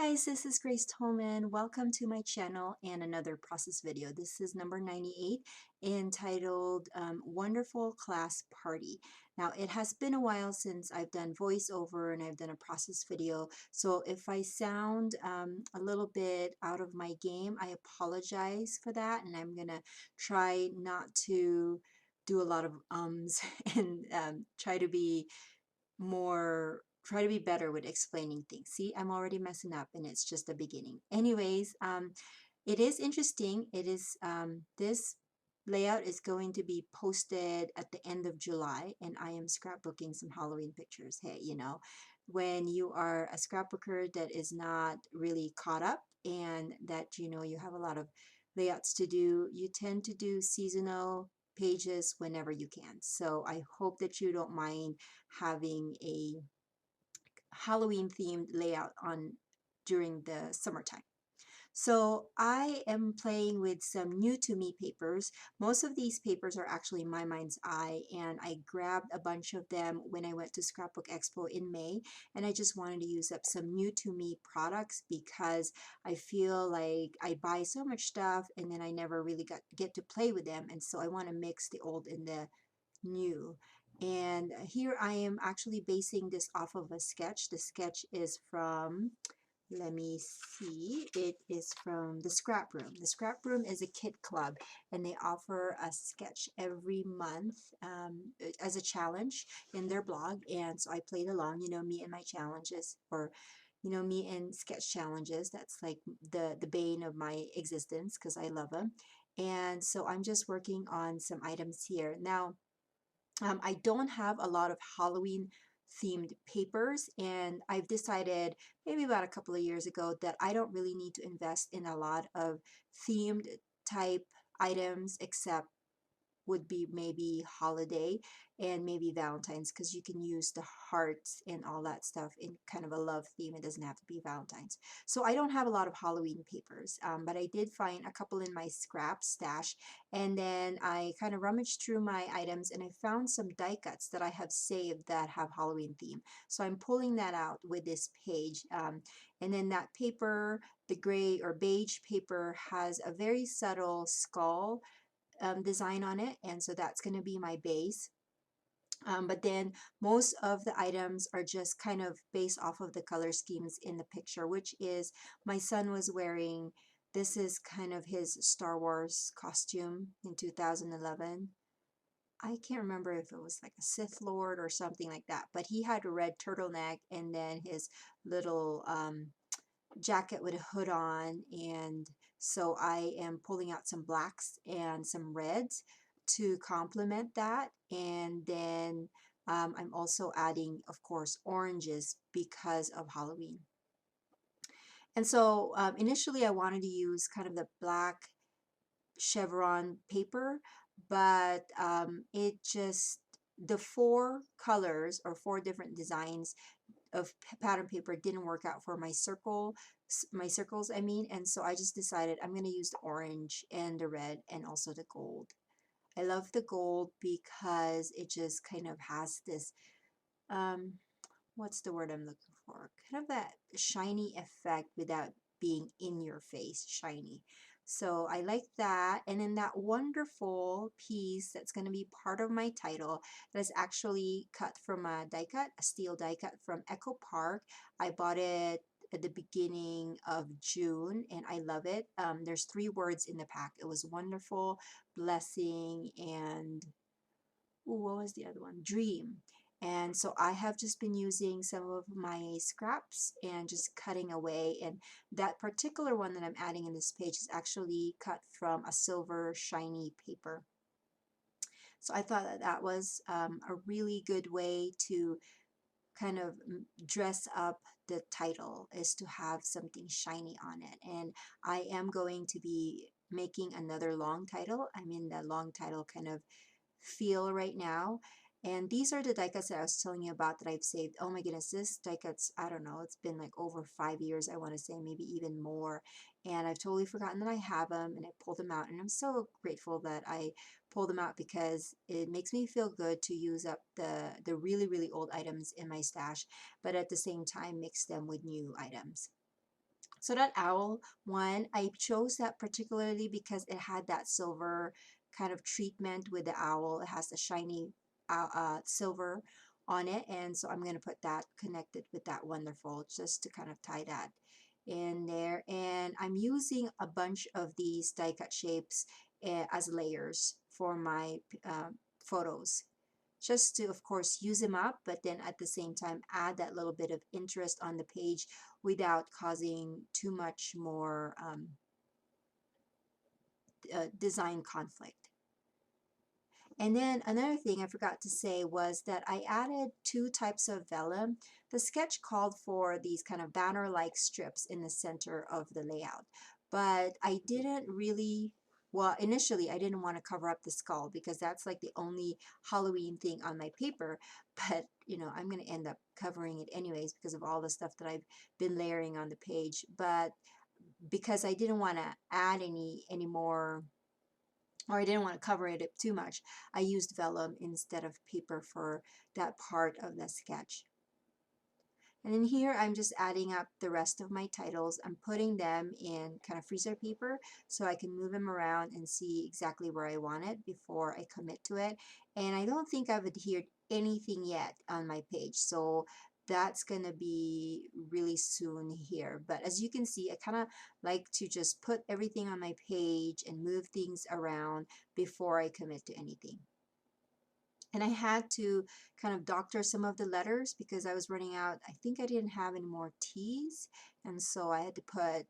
guys, this is Grace Tolman. Welcome to my channel and another process video. This is number 98 entitled Wonderful Class Party. Now it has been a while since I've done voiceover and I've done a process video, so if I sound a little bit out of my game, I apologize for that, and I'm gonna try not to do a lot of ums and try to be better with explaining things. See, I'm already messing up and it's just the beginning. Anyways, it is interesting. It is this layout is going to be posted at the end of July, and I am scrapbooking some Halloween pictures. Hey, when you are a scrapbooker that is not really caught up and that you have a lot of layouts to do, you tend to do seasonal pages whenever you can. So I hope that you don't mind having a Halloween themed layout on during the summertime. So I am playing with some new to me papers. Most of these papers are actually My Mind's Eye, and I grabbed a bunch of them when I went to Scrapbook Expo in May, and I just wanted to use up some new to me products because I feel like I buy so much stuff and then I never really get to play with them, and so I want to mix the old and the new. And here I am actually basing this off of a sketch. The sketch is from, let me see, it is from the Scrap Room. The Scrap Room is a kit club, and they offer a sketch every month as a challenge in their blog. And so I played along, me and my challenges, or me and sketch challenges. That's like the bane of my existence because I love them. And so I'm just working on some items here now. I don't have a lot of Halloween themed papers, and I've decided maybe about a couple of years ago that I don't really need to invest in a lot of themed type items, except would be maybe holiday and maybe Valentine's, because you can use the hearts and all that stuff in kind of a love theme. It doesn't have to be Valentine's. So I don't have a lot of Halloween papers, but I did find a couple in my scrap stash, and then I kind of rummaged through my items and I found some die cuts that I have saved that have Halloween theme. So I'm pulling that out with this page. And then that paper, the gray or beige paper, has a very subtle skull design on it, and so that's going to be my base. But then most of the items are just kind of based off of the color schemes in the picture, which is my son was wearing, this is kind of his Star Wars costume in 2011. I can't remember if it was like a Sith Lord or something like that, but he had a red turtleneck and then his little jacket with a hood on, and so I am pulling out some blacks and some reds to complement that, and then I'm also adding, of course, oranges because of Halloween. And so initially I wanted to use kind of the black chevron paper, but it just, the four colors or four different designs of pattern paper didn't work out for my circles, I mean, and so I just decided I'm going to use the orange and the red and also the gold. I love the gold because it just kind of has this um what's the word I'm looking for, kind of that shiny effect without being in your face shiny. So I like that. And then that wonderful piece that's going to be part of my title, that is actually cut from a die cut, a steel die cut from Echo Park. I bought it at the beginning of June and I love it. There's 3 words in the pack. It was wonderful, blessing, and ooh, what was the other one? Dream. And so I have just been using some of my scraps and just cutting away. And that particular one that I'm adding in this page is actually cut from a silver shiny paper. So I thought that that was a really good way to kind of dress up the title, is to have something shiny on it. And I am going to be making another long title. I'm in the long title kind of feel right now. And these are the die cuts that I was telling you about that I've saved. Oh my goodness, this die cuts, I don't know, it's been like over 5 years, I want to say, maybe even more. And I've totally forgotten that I have them, and I pulled them out. And I'm so grateful that I pulled them out because it makes me feel good to use up the really, really old items in my stash, but at the same time mix them with new items. So that owl one, I chose that particularly because it had that silver kind of treatment with the owl. It has the shiny silver on it, and so I'm going to put that connected with that wonderful just to kind of tie that in there. And I'm using a bunch of these die cut shapes as layers for my photos, just to of course use them up, but then at the same time add that little bit of interest on the page without causing too much more design conflict. And then another thing I forgot to say was that I added two types of vellum. The sketch called for these kind of banner-like strips in the center of the layout, but I didn't really, well, initially I didn't want to cover up the skull because that's like the only Halloween thing on my paper, but you know, I'm going to end up covering it anyways because of all the stuff that I've been layering on the page. But because I didn't want to add any more, or I didn't want to cover it up too much, I used vellum instead of paper for that part of the sketch. And in here, I'm just adding up the rest of my titles. I'm putting them in kind of freezer paper so I can move them around and see exactly where I want it before I commit to it. And I don't think I've adhered anything yet on my page, so that's gonna be really soon here. But as you can see, I kind of like to just put everything on my page and move things around before I commit to anything. And I had to kind of doctor some of the letters because I was running out. I think I didn't have any more T's, and so I had to put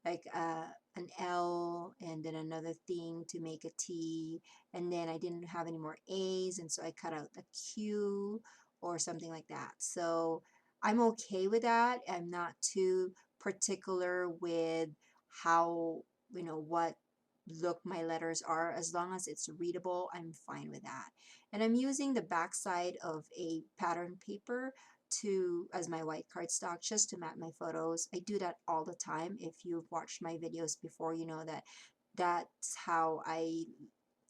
like an L and then another thing to make a T, and then I didn't have any more A's, and so I cut out a Q or something like that. So I'm okay with that. I'm not too particular with how, you know, what look my letters are. As long as it's readable, I'm fine with that. And I'm using the back side of a pattern paper to as my white cardstock just to map my photos. I do that all the time. If you've watched my videos before, you know that that's how I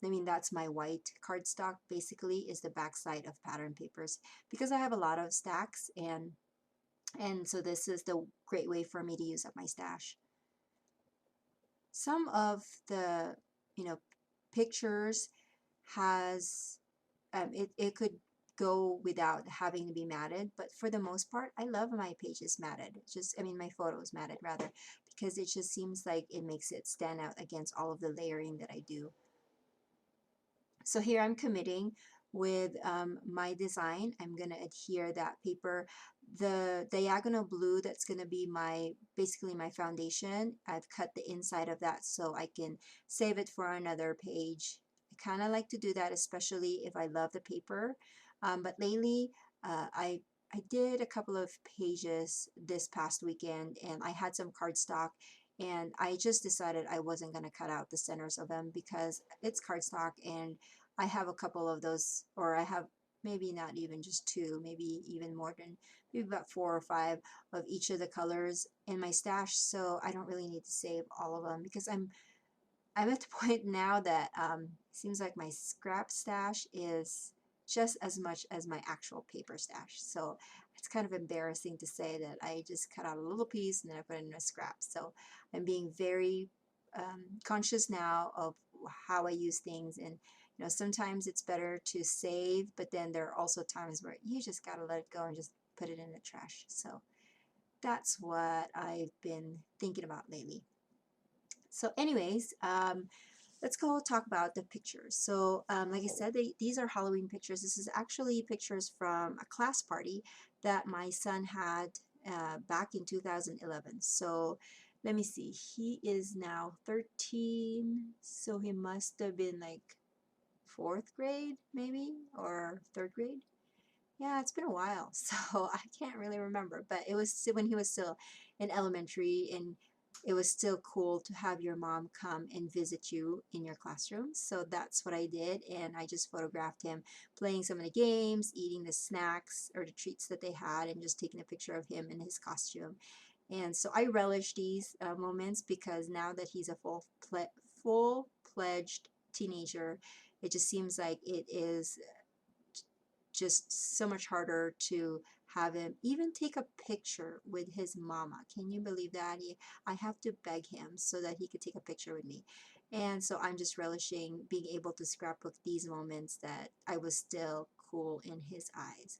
mean, that's my white cardstock basically, is the back side of pattern papers, because I have a lot of stacks, and so this is the great way for me to use up my stash. Some of the, you know, pictures has it could go without having to be matted, but for the most part I love my pages matted. Just, I mean, my photos matted rather, because it just seems like it makes it stand out against all of the layering that I do. So here I'm committing with my design. I'm going to adhere that paper. The diagonal blue, that's going to be my, basically my foundation. I've cut the inside of that so I can save it for another page. I kind of like to do that, especially if I love the paper. But lately, I did a couple of pages this past weekend, and I had some cardstock, and I just decided I wasn't going to cut out the centers of them because it's cardstock, and I have a couple of those, or I have maybe not even just two, maybe even more than, maybe about 4 or 5 of each of the colors in my stash, so I don't really need to save all of them because I'm at the point now that seems like my scrap stash is just as much as my actual paper stash. So it's kind of embarrassing to say that I just cut out a little piece and then I put it in a scrap. So I'm being very conscious now of how I use things, and you know, sometimes it's better to save, but then there are also times where you just gotta let it go and just put it in the trash. So that's what I've been thinking about lately. So anyways, let's go talk about the pictures. So like I said, these are Halloween pictures. This is actually pictures from a class party that my son had back in 2011. So let me see. He is now 13, so he must have been like fourth grade maybe, or third grade. Yeah, it's been a while, so I can't really remember, but it was when he was still in elementary, and it was still cool to have your mom come and visit you in your classroom. So that's what I did, and I just photographed him playing some of the games, eating the snacks or the treats that they had, and just taking a picture of him in his costume. And so I relish these moments because now that he's a full-fledged teenager, it just seems like it is just so much harder to have him even take a picture with his mama. Can you believe that? I have to beg him so that he could take a picture with me. And so I'm just relishing being able to scrapbook these moments that I was still cool in his eyes.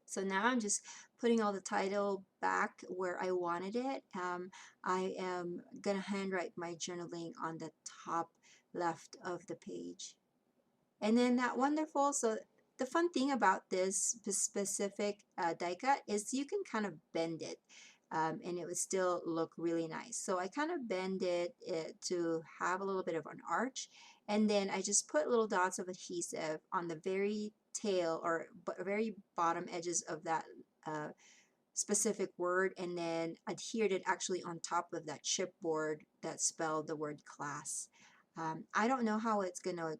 So now I'm just putting all the title back where I wanted it. I am gonna handwrite my journaling on the top left of the page. And then that wonderful, so the fun thing about this specific die cut is you can kind of bend it, and it would still look really nice. So I kind of bend it to have a little bit of an arch, and then I just put little dots of adhesive on the very tail or very bottom edges of that uh, specific word, and then adhered it actually on top of that chipboard that spelled the word class. I don't know how it's gonna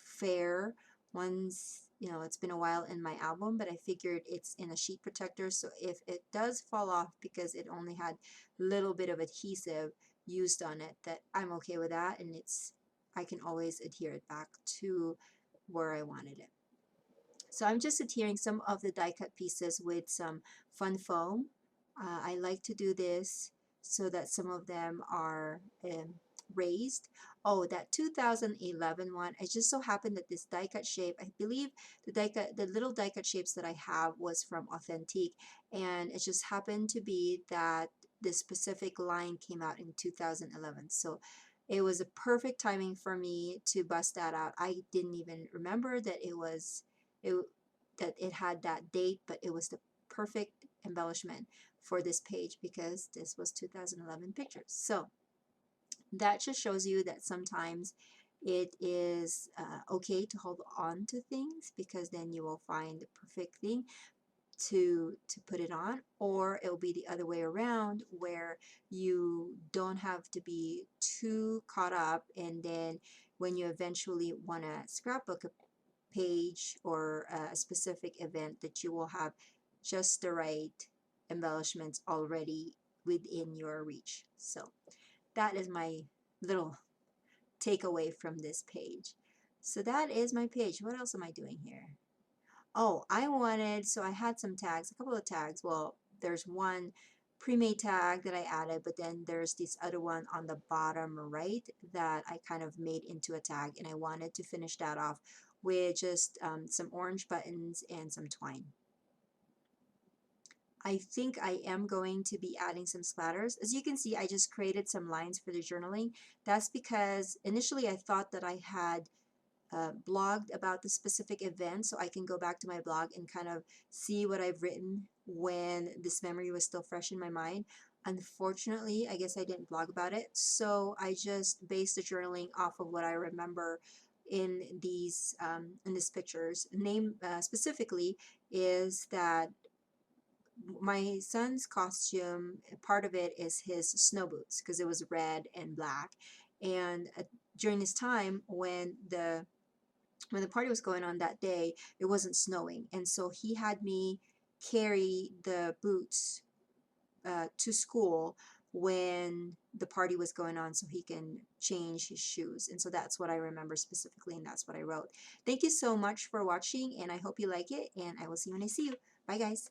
fare once, you know, it's been a while in my album, but I figured it's in a sheet protector, so if it does fall off because it only had a little bit of adhesive used on it, that I'm okay with that, and I can always adhere it back to where I wanted it. So I'm just adhering some of the die cut pieces with some fun foam. I like to do this so that some of them are raised. Oh, that 2011 one, it just so happened that this die cut shape, I believe the little die cut shapes that I have was from Authentique, and it just happened to be that this specific line came out in 2011. So it was a perfect timing for me to bust that out. I didn't even remember that it that it had that date, but it was the perfect embellishment for this page because this was 2011 pictures. So that just shows you that sometimes it is okay to hold on to things, because then you will find the perfect thing to put it on, or it will be the other way around where you don't have to be too caught up, and then when you eventually want to scrapbook a page or a specific event, that you will have just the right embellishments already within your reach. So that is my little takeaway from this page. So that is my page. What else am I doing here? Oh, so I had some tags, a couple of tags. Well, there's one pre-made tag that I added, but then there's this other one on the bottom right that I kind of made into a tag, and I wanted to finish that off with just some orange buttons and some twine. I think I am going to be adding some splatters. As you can see, I just created some lines for the journaling. That's because initially I thought that I had blogged about the specific event, so I can go back to my blog and kind of see what I've written when this memory was still fresh in my mind. Unfortunately, I guess I didn't blog about it, so I just based the journaling off of what I remember in these pictures. Name specifically is that my son's costume, part of it is his snow boots, because it was red and black, and during this time when the party was going on that day, it wasn't snowing, and so he had me carry the boots to school when the party was going on so he can change his shoes. And so that's what I remember specifically, and that's what I wrote. Thank you so much for watching, and I hope you like it, and I will see you when I see you. Bye, guys.